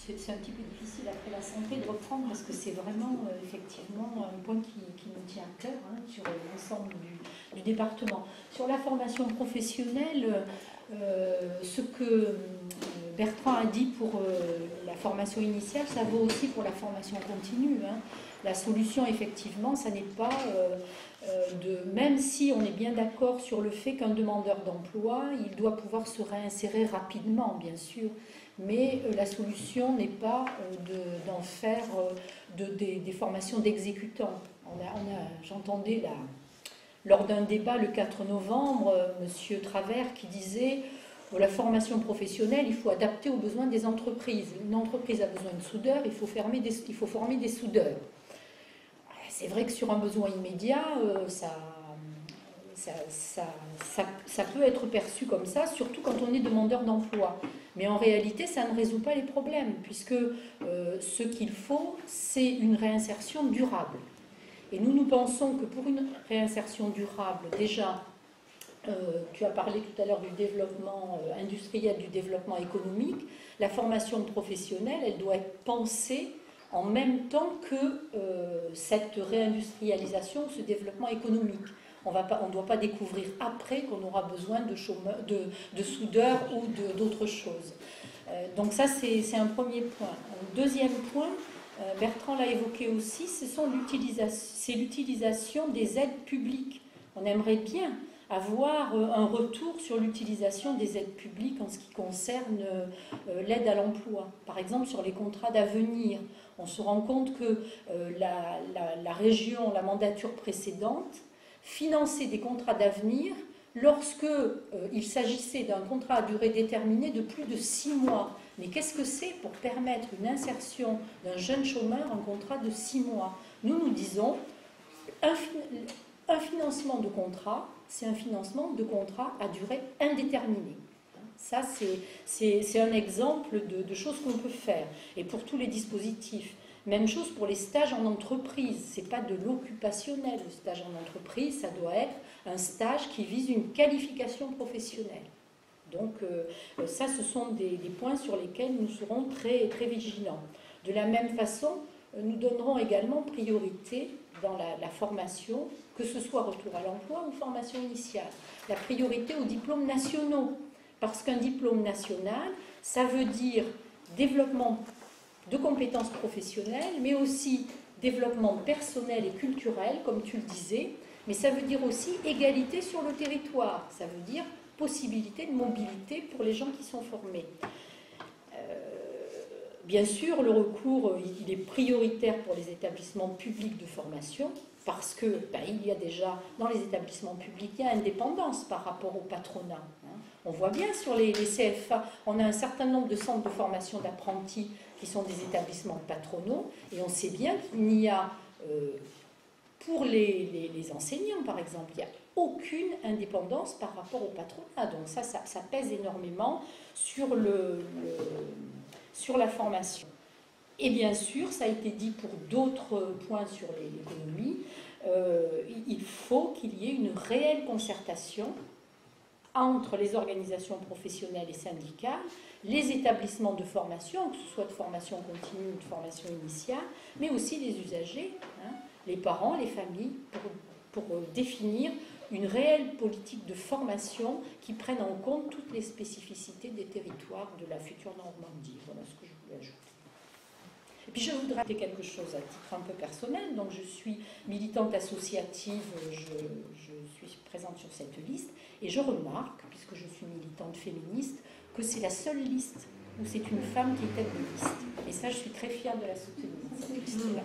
c'est un petit peu difficile après la santé de reprendre parce que c'est vraiment effectivement un point qui nous tient à cœur sur l'ensemble du département. Sur la formation professionnelle, ce que Bertrand a dit pour la formation initiale, ça vaut aussi pour la formation continue. La solution, effectivement, ça n'est pas même si on est bien d'accord sur le fait qu'un demandeur d'emploi, il doit pouvoir se réinsérer rapidement, bien sûr, mais la solution n'est pas d'en faire des formations d'exécutants. J'entendais lors d'un débat le 4 novembre, M. Travers qui disait la formation professionnelle, il faut adapter aux besoins des entreprises. Une entreprise a besoin de soudeurs, il faut former des soudeurs. C'est vrai que sur un besoin immédiat, ça peut être perçu comme ça, surtout quand on est demandeur d'emploi. Mais en réalité, ça ne résout pas les problèmes, puisque ce qu'il faut, c'est une réinsertion durable. Et nous pensons que pour une réinsertion durable, déjà, tu as parlé tout à l'heure du développement industriel, du développement économique, la formation professionnelle, elle doit être pensée en même temps que cette réindustrialisation, ce développement économique. On ne doit pas découvrir après qu'on aura besoin de soudeurs ou d'autres choses. Donc ça, c'est un premier point. Un deuxième point, Bertrand l'a évoqué aussi, c'est l'utilisation des aides publiques. On aimerait bien avoir un retour sur l'utilisation des aides publiques en ce qui concerne l'aide à l'emploi. Par exemple, sur les contrats d'avenir, on se rend compte que la région, la mandature précédente, finançait des contrats d'avenir lorsque il s'agissait d'un contrat à durée déterminée de plus de 6 mois. Mais qu'est-ce que c'est pour permettre une insertion d'un jeune chômeur, un contrat de 6 mois? Nous disons, un financement de contrat, c'est un financement de contrat à durée indéterminée. Ça, c'est un exemple de choses qu'on peut faire. Et pour tous les dispositifs, même chose pour les stages en entreprise. Ce n'est pas de l'occupationnel, le stage en entreprise, ça doit être un stage qui vise une qualification professionnelle. Donc ça, ce sont des points sur lesquels nous serons très, très vigilants. De la même façon, nous donnerons également priorité dans la formation, que ce soit retour à l'emploi ou formation initiale. La priorité aux diplômes nationaux. Parce qu'un diplôme national, ça veut dire développement de compétences professionnelles, mais aussi développement personnel et culturel, comme tu le disais, mais ça veut dire aussi égalité sur le territoire, ça veut dire possibilité de mobilité pour les gens qui sont formés. Bien sûr, le recours, il est prioritaire pour les établissements publics de formation, parce que il y a déjà, dans les établissements publics, il y a indépendance par rapport au patronat. On voit bien sur les CFA, on a un certain nombre de centres de formation d'apprentis qui sont des établissements patronaux, et on sait bien qu'il n'y a, pour les enseignants par exemple, il n'y a aucune indépendance par rapport au patronat. Donc ça pèse énormément sur la formation. Et bien sûr, ça a été dit pour d'autres points sur l'économie, il faut qu'il y ait une réelle concertation entre les organisations professionnelles et syndicales, les établissements de formation, que ce soit de formation continue ou de formation initiale, mais aussi les usagers, les parents, les familles, pour définir une réelle politique de formation qui prenne en compte toutes les spécificités des territoires de la future Normandie. Voilà ce que je voulais ajouter. Et puis je voudrais ajouter quelque chose à titre un peu personnel. Donc je suis militante associative, je suis présente sur cette liste, et je remarque, puisque je suis militante féministe, que c'est la seule liste où c'est une femme qui est tête de liste. Et ça, je suis très fière de la soutenir, cette liste-là.